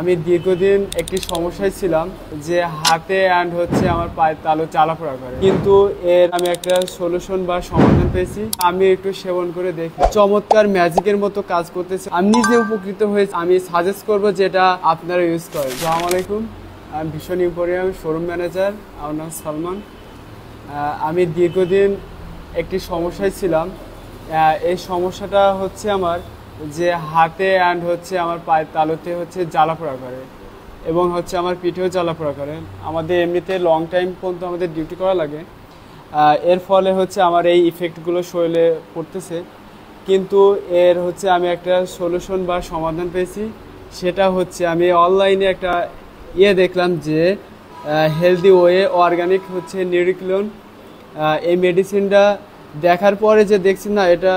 আমি দীর্ঘদিন একটি সমস্যায় ছিলাম যে হাতে অ্যান্ড হচ্ছে আমার পায়ের তালু জ্বালাপোড়া করে, কিন্তু এর আমি একটা সলিউশন বা সমাধান পেয়েছি। আমি একটু সেবন করে দেখি, চমৎকার ম্যাজিকের মতো কাজ করতেছে। আমি নিজে উপকৃত হয়েছি। আমি সাজেস্ট করবো যেটা আপনারা ইউজ করেন। আসসালামু আলাইকুম, আমি ভীষণ ইম্পোরিয়াম শোরুম ম্যানেজার, আমার নাম সালমান। আমি দীর্ঘদিন একটি সমস্যায় ছিলাম। এই সমস্যাটা হচ্ছে আমার যে হাতে অ্যান্ড হচ্ছে আমার পায়ের তালুতে হচ্ছে জ্বালাপোড়া করে এবং হচ্ছে আমার পিঠেও জ্বালাপোড়া করে। আমাদের এমনিতে লং টাইম পর্যন্ত আমাদের ডিউটি করা লাগে, এর ফলে হচ্ছে আমার এই ইফেক্টগুলো শরীরে পড়তেছে। কিন্তু এর হচ্ছে আমি একটা সলিউশন বা সমাধান পেয়েছি। সেটা হচ্ছে আমি অনলাইনে একটা দেখলাম যে হেলদি ওয়ে অর্গানিক হচ্ছে নিউরিক্লোন, এই মেডিসিনটা দেখার পরে যে দেখছি না, এটা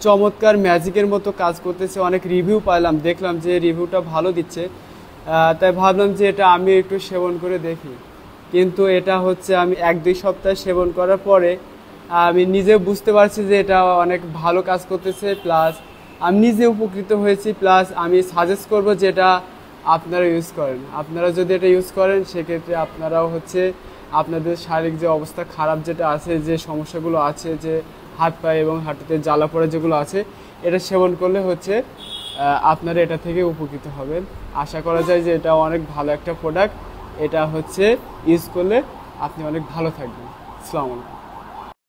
চমৎকার ম্যাজিকের মতো কাজ করতেছে। অনেক রিভিউ পাইলাম, দেখলাম যে রিভিউটা ভালো দিচ্ছে, তাই ভাবলাম যে এটা আমি একটু সেবন করে দেখি। কিন্তু এটা হচ্ছে আমি 1-2 সপ্তাহ সেবন করার পরে আমি নিজে বুঝতে পারছি যে এটা অনেক ভালো কাজ করতেছে, প্লাস আমি নিজে উপকৃত হয়েছি। প্লাস আমি সাজেস্ট করব যে এটা আপনারা ইউজ করেন। আপনারা যদি এটা ইউজ করেন সেক্ষেত্রে আপনারাও হচ্ছে আপনাদের শারীরিক যে অবস্থা খারাপ যেটা আছে, যে সমস্যাগুলো আছে, যে হাত পায়ে এবং হাঁটুতে জ্বালা পোড়া যেগুলো আছে, এটা সেবন করলে হচ্ছে আপনারা এটা থেকে উপকৃত হবেন। আশা করা যায় যে এটা অনেক ভালো একটা প্রোডাক্ট। এটা হচ্ছে ইউজ করলে আপনি অনেক ভালো থাকবেন। আসসালামু আলাইকুম।